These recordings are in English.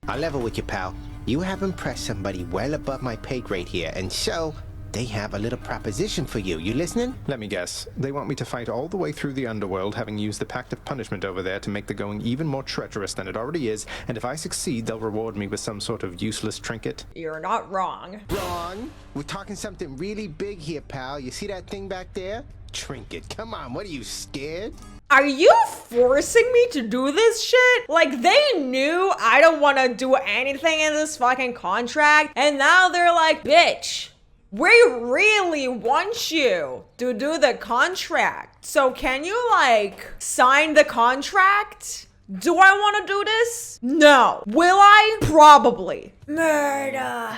I'll level with you, pal. You have impressed somebody well above my pay grade here, and so they have a little proposition for you. You listening? Let me guess. They want me to fight all the way through the underworld, having used the pact of punishment over there to make the going even more treacherous than it already is, and if I succeed, they'll reward me with some sort of useless trinket. You're not wrong. Wrong. We're talking something really big here, pal. You see that thing back there? Trinket. Come on, what are you, scared? Are you forcing me to do this shit? Like, they knew I don't want to do anything in this fucking contract, and now they're like, bitch, we really want you to do the contract. So can you, like, sign the contract? Do I want to do this? No. Will I? Probably. Murder.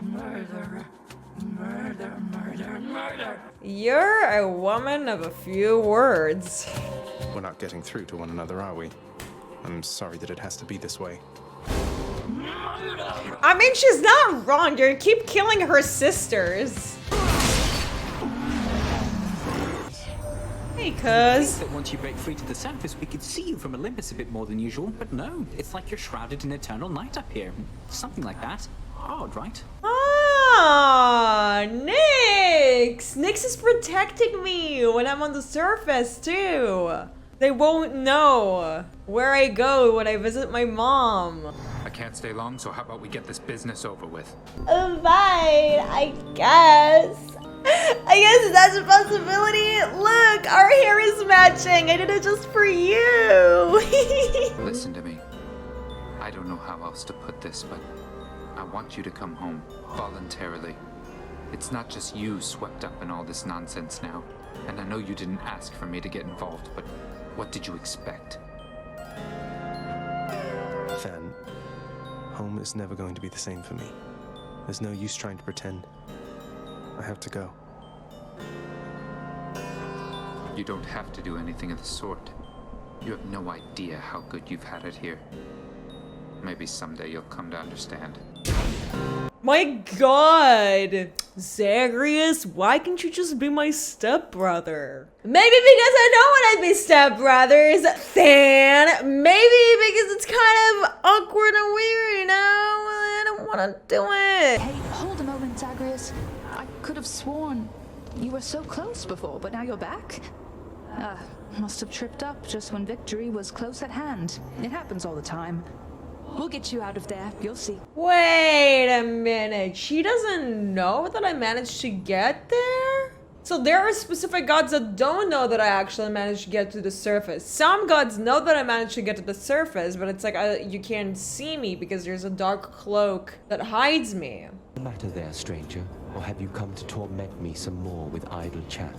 Murder. Murder, murder, murder. You're a woman of a few words. We're not getting through to one another, are we? I'm sorry that it has to be this way. I mean, she's not wrong. You keep killing her sisters. Hey, cuz. That once you break free to the surface, we could see you from Olympus a bit more than usual. But no, it's like you're shrouded in eternal night up here. Something like that. Odd, right? Ah, Nyx! Nyx is protecting me when I'm on the surface, too. They won't know where I go when I visit my mom. I can't stay long, so how about we get this business over with? Fine, I guess. I guess that's a possibility. Look, our hair is matching. I did it just for you. Listen to me. I don't know how else to put this, but I want you to come home voluntarily. It's not just you swept up in all this nonsense now. And I know you didn't ask for me to get involved, but what did you expect? Fan, home is never going to be the same for me. There's no use trying to pretend. I have to go. You don't have to do anything of the sort. You have no idea how good you've had it here. Maybe someday you'll come to understand. My god! Zagreus, why can't you just be my stepbrother? Maybe because I don't want to be stepbrothers, Than. Maybe because it's kind of awkward and weird, you know? I don't want to do it. Hey, hold a moment, Zagreus. I could have sworn you were so close before, but now you're back? Must have tripped up just when victory was close at hand. It happens all the time. We'll get you out of there, you'll see. Wait a minute, she doesn't know that I managed to get there? So there are specific gods that don't know that I actually managed to get to the surface. Some gods know that I managed to get to the surface, but it's like you can't see me because there's a dark cloak that hides me. What's the matter there, stranger? Or have you come to torment me some more with idle chat?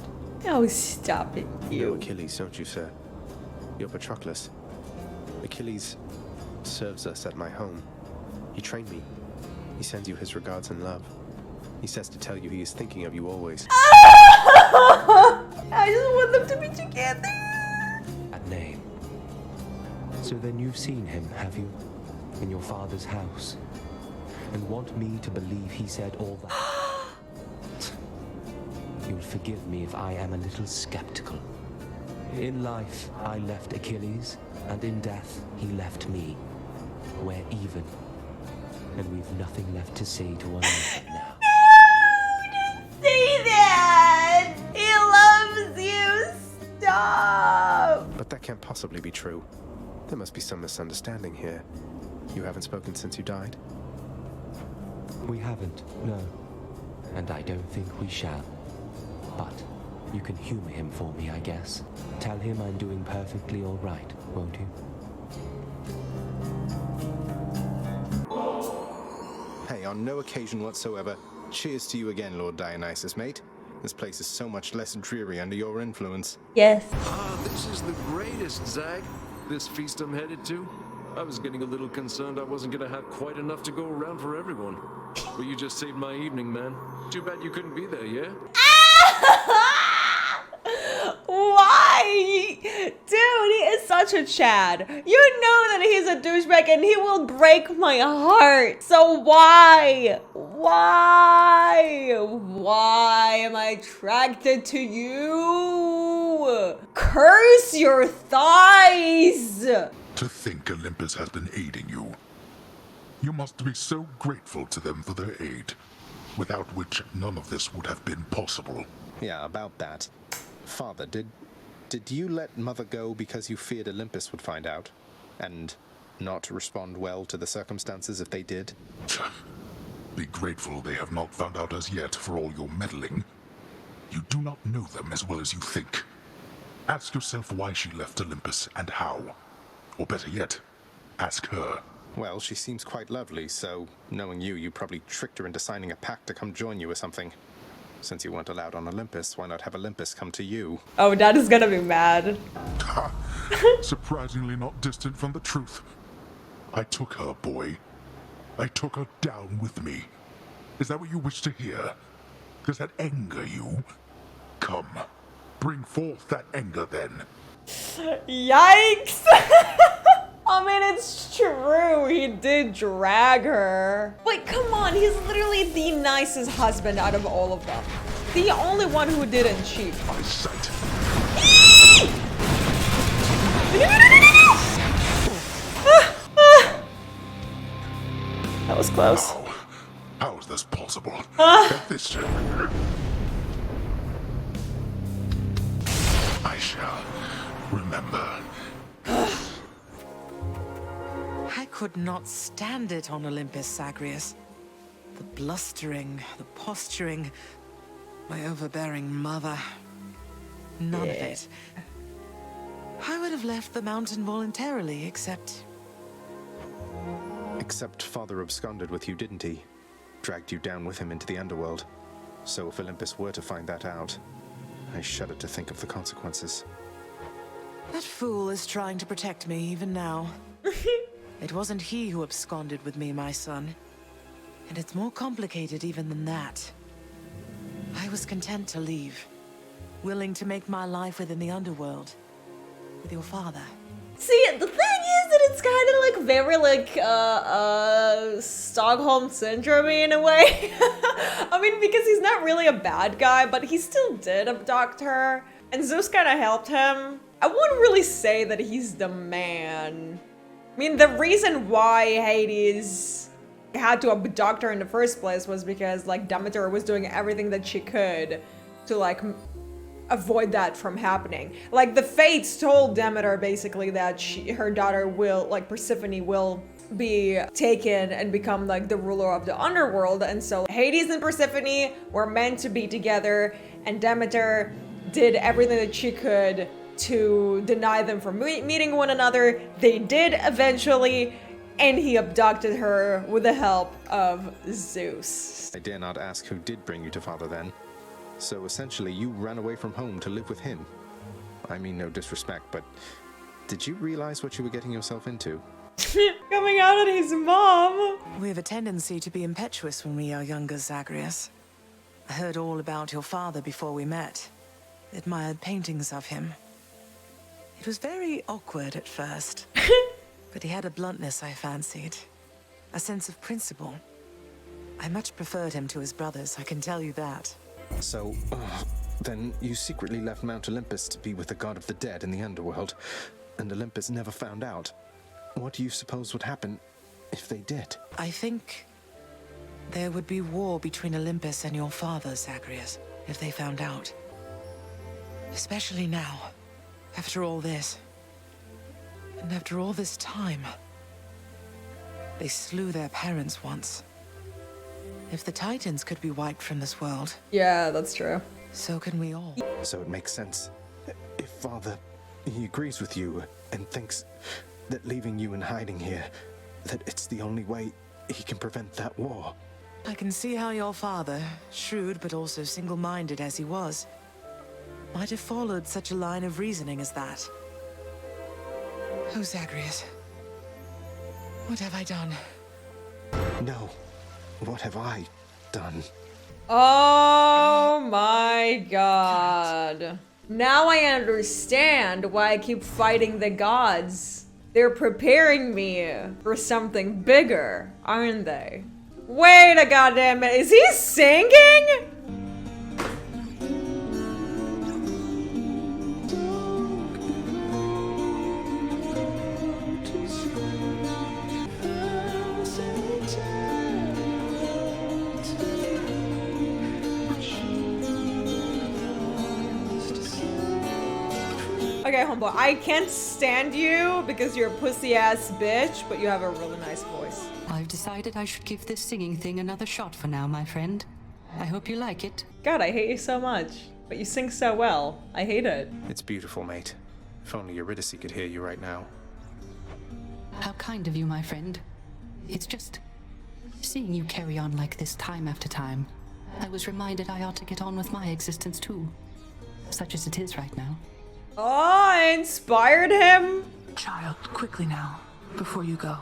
Oh, stop it, You know you. Achilles, don't you, sir? You're Patroclus. Achilles serves us at my home. He trained me. He sends you his regards and love. He says to tell you he is thinking of you always. I just want them to be together. That name. So then you've seen him, have you? In your father's house? And want me to believe he said all that? You'll forgive me if I am a little skeptical. In life, I left Achilles, and in death, he left me. We're even. And we've nothing left to say to one another now. Don't say that! He loves you! Stop! But that can't possibly be true. There must be some misunderstanding here. You haven't spoken since you died? We haven't, no. And I don't think we shall. But you can humor him for me, I guess. Tell him I'm doing perfectly all right, won't you? Hey, on no occasion whatsoever. Cheers to you again, Lord Dionysus, mate. This place is so much less dreary under your influence. Yes. This is the greatest, Zag. This feast I'm headed to. I was getting a little concerned I wasn't gonna have quite enough to go around for everyone. But you just saved my evening, man. Too bad you couldn't be there, yeah? Why? Dude, he is such a Chad. You know that he's a douchebag and he will break my heart. So why? Why am I attracted to you? Curse your thighs. To think Olympus has been aiding you. You must be so grateful to them for their aid, without which none of this would have been possible. Yeah, about that. Father, did you let Mother go because you feared Olympus would find out? And not respond well to the circumstances if they did? Be grateful they have not found out as yet for all your meddling. You do not know them as well as you think. Ask yourself why she left Olympus and how. Or better yet, ask her. Well, she seems quite lovely, so knowing you probably tricked her into signing a pact to come join you or something. Since you weren't allowed on Olympus, why not have Olympus come to you? Oh, Dad is gonna be mad. Surprisingly not distant from the truth. I took her, boy. I took her down with me. Is that what you wish to hear? Does that anger you? Come, bring forth that anger then. Yikes! I mean, it's true. He did drag her. Wait, come on. He's literally the nicest husband out of all of them. The only one who didn't cheat. My sight. That was close. How is this possible? This I shall remember. I could not stand it on Olympus, 𝗂𝘅𝑝. The blustering, the posturing, my overbearing mother. None of it. I would have left the mountain voluntarily, except Father absconded with you, didn't he? Dragged you down with him into the underworld. So if Olympus were to find that out, I shudder to think of the consequences. that fool is trying to protect me even now. It wasn't he who absconded with me, my son. And it's more complicated even than that. I was content to leave, willing to make my life within the underworld, with your father. See, the thing is that it's kind of like very like Stockholm syndrome in a way. I mean, because he's not really a bad guy, but he still did abduct her, and Zeus kind of helped him. I wouldn't really say that he's the man. I mean, the reason why Hades had to abduct her in the first place was because like Demeter was doing everything that she could to like avoid that from happening. Like the fates told Demeter basically that her daughter will, like Persephone, will be taken and become like the ruler of the underworld, and so Hades and Persephone were meant to be together, and Demeter did everything that she could to deny them from meeting one another. They did eventually, and he abducted her with the help of Zeus. I dare not ask who did bring you to Father then. So essentially, you ran away from home to live with him. I mean no disrespect, but did you realize what you were getting yourself into? Coming out on his mom. We have a tendency to be impetuous when we are younger, 𝗂𝘅𝑝. I heard all about your father before we met. Admired paintings of him. It was very awkward at first. But he had a bluntness I fancied. A sense of principle. I much preferred him to his brothers, I can tell you that. So, then you secretly left Mount Olympus to be with the god of the dead in the underworld, and Olympus never found out. What do you suppose would happen if they did? I think there would be war between Olympus and your father, 𝗂𝘅𝑝, if they found out. Especially now, after all this. And after all this time. They slew their parents once. If the Titans could be wiped from this world... Yeah, that's true. So can we all. So it makes sense. If Father, he agrees with you and thinks that leaving you in hiding here, that it's the only way he can prevent that war. I can see how your father, shrewd but also single-minded as he was, might have followed such a line of reasoning as that. Oh, 𝗂𝘅𝑝, what have I done? No. What have I done? Oh my god. Now I understand why I keep fighting the gods. They're preparing me for something bigger, aren't they? Wait a goddamn minute, is he singing? okay, homeboy. I can't stand you because you're a pussy-ass bitch, but you have a really nice voice. I've decided I should give this singing thing another shot for now, my friend. I hope you like it. God, I hate you so much. But you sing so well. I hate it. It's beautiful, mate. If only Eurydice could hear you right now. How kind of you, my friend. It's just seeing you carry on like this time after time. I was reminded I ought to get on with my existence too. Such as it is right now. Oh, I inspired him. Child, quickly now, before you go.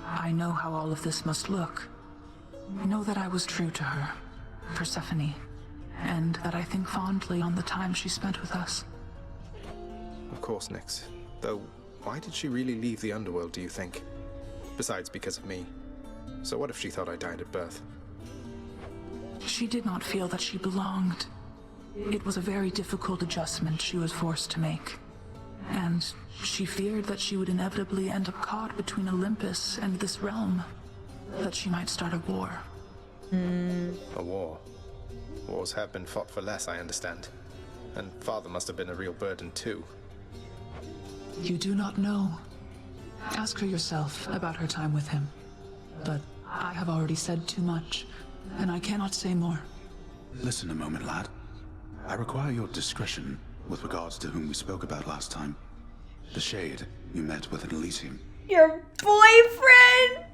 I know how all of this must look. Know that I was true to her, Persephone, and that I think fondly on the time she spent with us. Of course, Nyx. Though, why did she really leave the underworld, do you think? Besides, because of me. So what if she thought I died at birth? She did not feel that she belonged. It was a very difficult adjustment she was forced to make. And she feared that she would inevitably end up caught between Olympus and this realm. That she might start a war. A war? Wars have been fought for less, I understand. And father must have been a real burden too. You do not know. Ask her yourself about her time with him. But I have already said too much, and I cannot say more. Listen a moment, lad. I require your discretion with regards to whom we spoke about last time. The shade you met with in Elysium. Your boyfriend!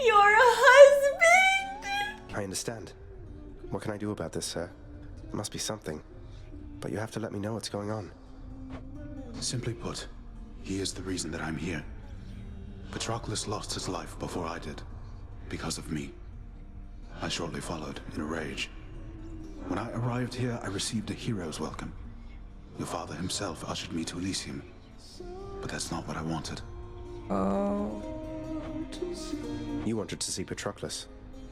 Your husband! I understand. What can I do about this, sir? There must be something. But you have to let me know what's going on. Simply put, he is the reason that I'm here. Patroclus lost his life before I did, because of me. I shortly followed, in a rage. When I arrived here, I received a hero's welcome. Your father himself ushered me to Elysium. But that's not what I wanted. Oh. You wanted to see Patroclus,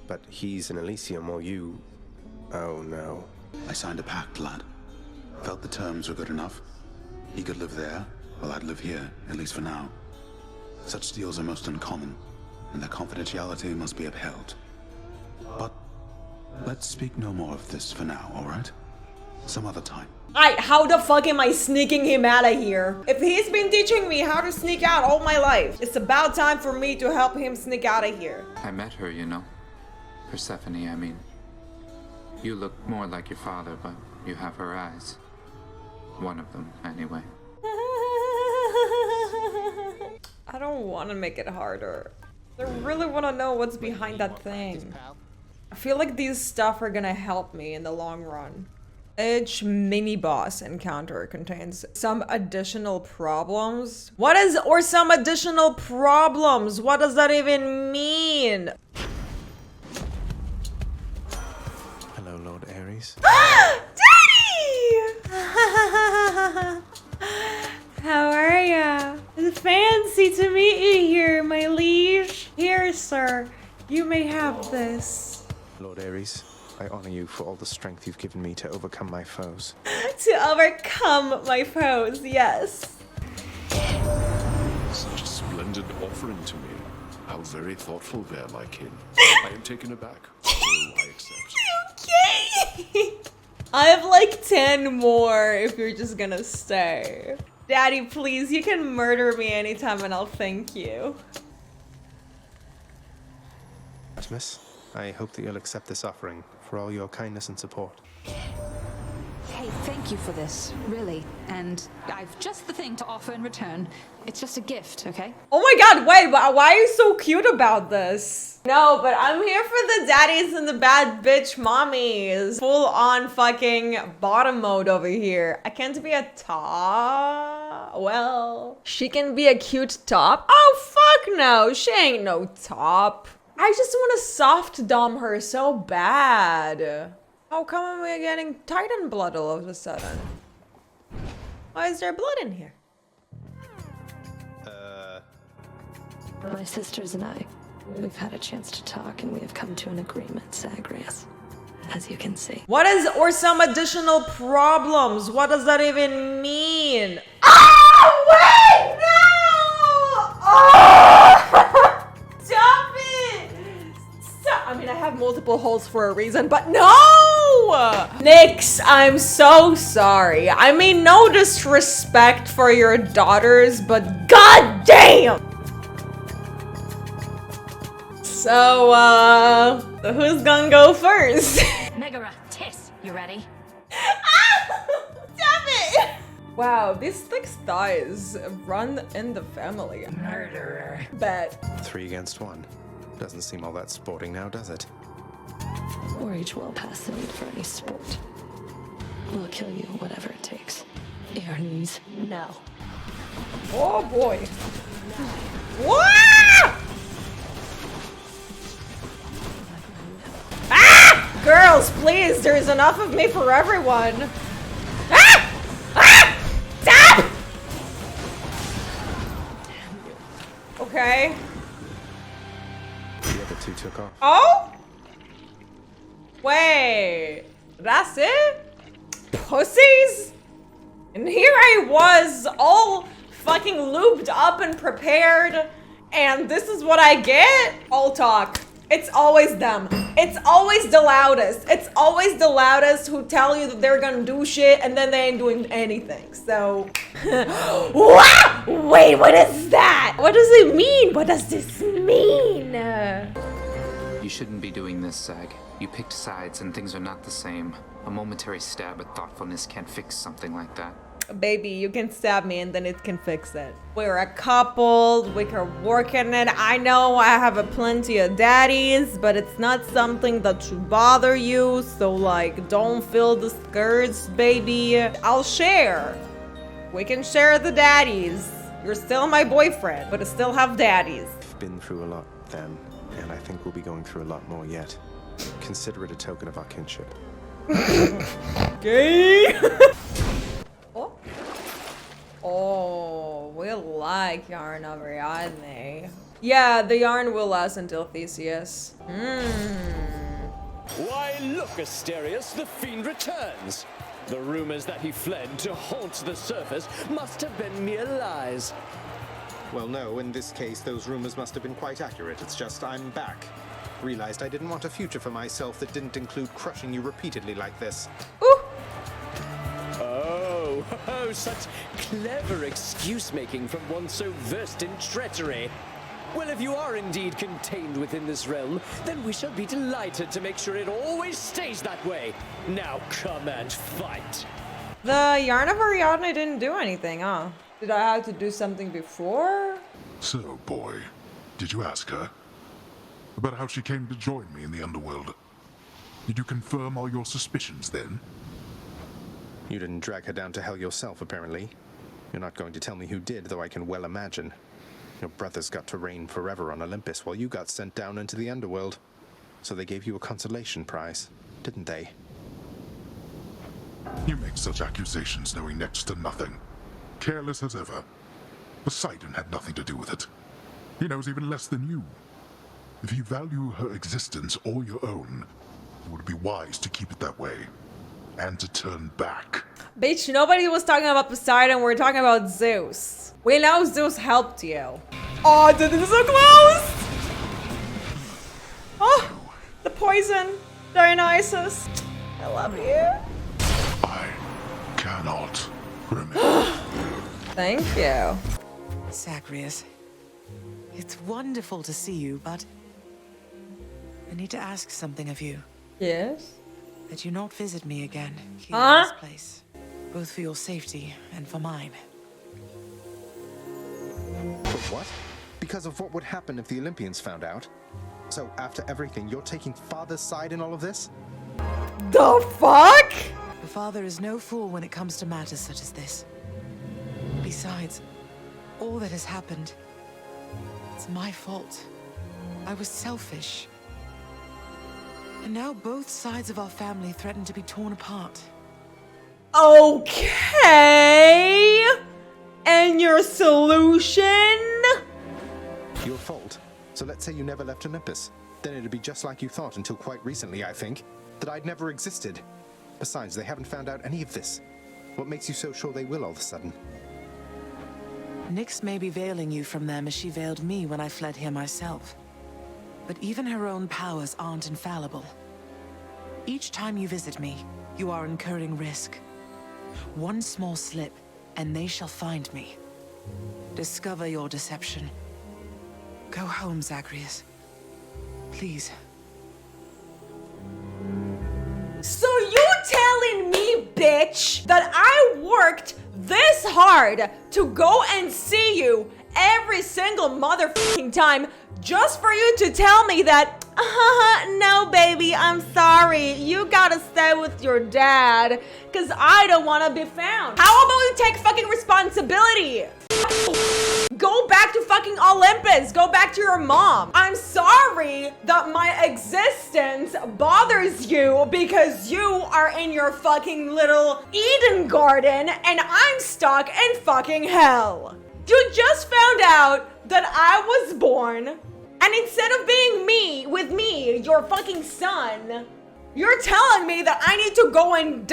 but he's in Elysium while you... Oh no. I signed a pact, lad. Felt the terms were good enough. He could live there, while I'd live here, at least for now. Such deals are most uncommon, and their confidentiality must be upheld. But let's speak no more of this for now, alright? Some other time. How the fuck am I sneaking him out of here? If he's been teaching me how to sneak out all my life, it's about time for me to help him sneak out of here. I met her, you know. Persephone, I mean. You look more like your father, but you have her eyes. One of them, anyway. I don't want to make it harder. I really want to know what's behind that thing. I feel like these stuff are gonna help me in the long run. Each mini-boss encounter contains some additional problems. What is or some additional problems? What does that even mean? Hello, Lord Ares. Daddy! How are ya? It's fancy to meet you here, my liege. Here, sir. You may have this. Lord Ares, I honor you for all the strength you've given me to overcome my foes. To overcome my foes, yes. Such a splendid offering to me. How very thoughtful there, my kin. I am taken aback. Oh, I accept. Okay. I have like 10 more if you're just gonna stay. Daddy, please, you can murder me anytime and I'll thank you. Artemis, I hope that you'll accept this offering for all your kindness and support. Hey, thank you for this, really. And I've just the thing to offer in return. It's just a gift, okay? Oh my god, wait, why are you so cute about this? No, but I'm here for the daddies and the bad bitch mommies. Full on fucking bottom mode over here. I can't be a top. Well, she can be a cute top. Oh, fuck no, she ain't no top. I just want to soft dom her so bad. How come am I getting Titan blood all of a sudden? Why is there blood in here? My sisters and I, we've had a chance to talk and we have come to an agreement, Zagreus, as you can see. What is or some additional problems? What does that even mean? Oh, wait, no! Oh! Stop it! Stop. I mean, I have multiple holes for a reason, but no! Nyx, I'm so sorry. I mean, no disrespect for your daughters, but goddamn! So, who's gonna go first? Megara, Tiss, you ready? Damn it! Wow, these thick thighs run in the family. Murderer. Bet. 3 against 1. Doesn't seem all that sporting now, does it? We're each well past the need for any sport. We'll kill you, whatever it takes. Eurydice, now. Oh boy. What? Ah! Girls, please, there's enough of me for everyone. Ah! Ah! Stop! Okay. The other 2 took off. Oh? Wait, that's it? Pussies? And here I was, all fucking lubed up and prepared, and this is what I get? All talk. It's always them. It's always the loudest. It's always the loudest who tell you that they're gonna do shit and then they ain't doing anything. So, what? Wait, what is that? What does it mean? What does this mean? You shouldn't be doing this, Zag. You picked sides and things are not the same. A momentary stab at thoughtfulness can't fix something like that. Baby, you can stab me and then it can fix it. We're a couple, we can work in it. I know I have a plenty of daddies, but it's not something that should bother you. So like, don't feel discouraged, baby. I'll share. We can share the daddies. You're still my boyfriend, but I still have daddies. We've been through a lot then, and I think we'll be going through a lot more yet. Consider it a token of our kinship. Gay. Oh, we like yarn of Ariadne. Yeah, the yarn will last until Theseus. Why, look, Asterius, the fiend returns. The rumors that he fled to haunt the surface must have been mere lies. Well, no, in this case, those rumors must have been quite accurate. It's just I'm back. Realized I didn't want a future for myself that didn't include crushing you repeatedly like this. Ooh. Oh, such clever excuse-making from one so versed in treachery. Well, if you are indeed contained within this realm, then we shall be delighted to make sure it always stays that way. Now come and fight. The yarn of Ariadne didn't do anything, huh? Did I have to do something before? So, boy, did you ask her about how she came to join me in the underworld? Did you confirm all your suspicions then? You didn't drag her down to hell yourself, apparently. You're not going to tell me who did, though I can well imagine. Your brothers got to reign forever on Olympus while you got sent down into the underworld. So they gave you a consolation prize, didn't they? You make such accusations knowing next to nothing. Careless as ever. Poseidon had nothing to do with it. He knows even less than you. If you value her existence or your own, it would be wise to keep it that way. And to turn back. Bitch, nobody was talking about Poseidon, we're talking about Zeus. We know Zeus helped you. Oh, this is so close! Oh, the poison, Dionysus. I love you. I cannot remember. Thank you. Zagreus, it's wonderful to see you, but I need to ask something of you. Yes? That you not visit me again here Huh? in this place, both for your safety and for mine. But what? Because of what would happen if the Olympians found out? So after everything, you're taking Father's side in all of this? The fuck? The father is no fool when it comes to matters such as this. Besides, all that has happened, it's my fault. I was selfish. And now both sides of our family threaten to be torn apart. Okay. And your solution? Your fault. So let's say you never left Olympus. Then it'd be just like you thought until quite recently, I think. That I'd never existed. Besides, they haven't found out any of this. What makes you so sure they will all of a sudden? Nyx may be veiling you from them as she veiled me when I fled here myself. But even her own powers aren't infallible. Each time you visit me, you are incurring risk. One small slip, and they shall find me. Discover your deception. Go home, Zagreus. Please. So you telling me, bitch, that I worked this hard to go and see you every single motherfucking time just for you to tell me that, no baby, I'm sorry, you gotta stay with your dad, cause I don't wanna be found. How about you take fucking responsibility? Go back to fucking Olympus. Go back to your mom. I'm sorry that my existence bothers you because you are in your fucking little Eden garden and I'm stuck in fucking hell. You just found out that I was born, and instead of being with me, your fucking son, you're telling me that I need to go and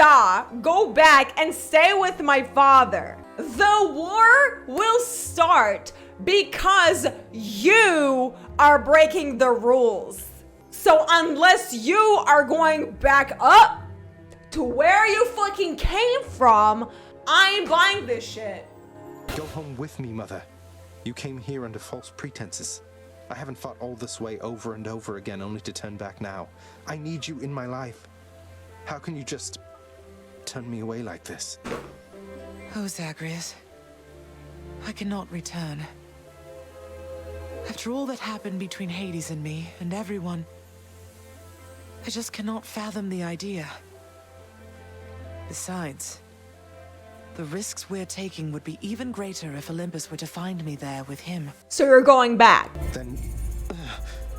go back and stay with my father. The war will start because you are breaking the rules. So unless you are going back up to where you fucking came from, I ain't buying this shit. Go home with me, Mother. You came here under false pretenses. I haven't fought all this way over and over again only to turn back now. I need you in my life. How can you just turn me away like this? Oh, Zagreus. I cannot return. After all that happened between Hades and me, and everyone, I just cannot fathom the idea. Besides, the risks we're taking would be even greater if Olympus were to find me there with him. So you're going back? Then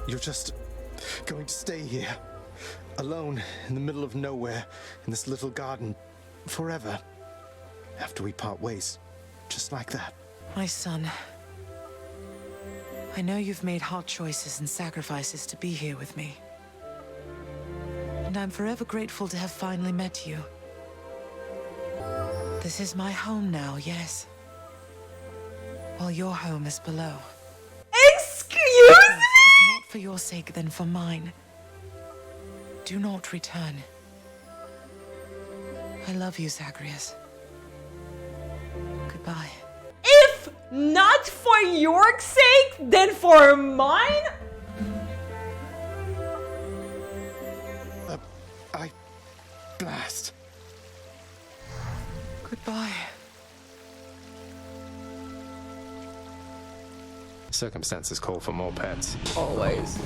you're just going to stay here, alone in the middle of nowhere, in this little garden, forever, after we part ways, just like that. My son, I know you've made hard choices and sacrifices to be here with me. And I'm forever grateful to have finally met you. This is my home now, yes. While your home is below. Excuse me? If not for your sake, then for mine. Do not return. I love you, Zagreus. Goodbye. If not for your sake, then for mine? I blast. Goodbye. Circumstances call for more pets. Always.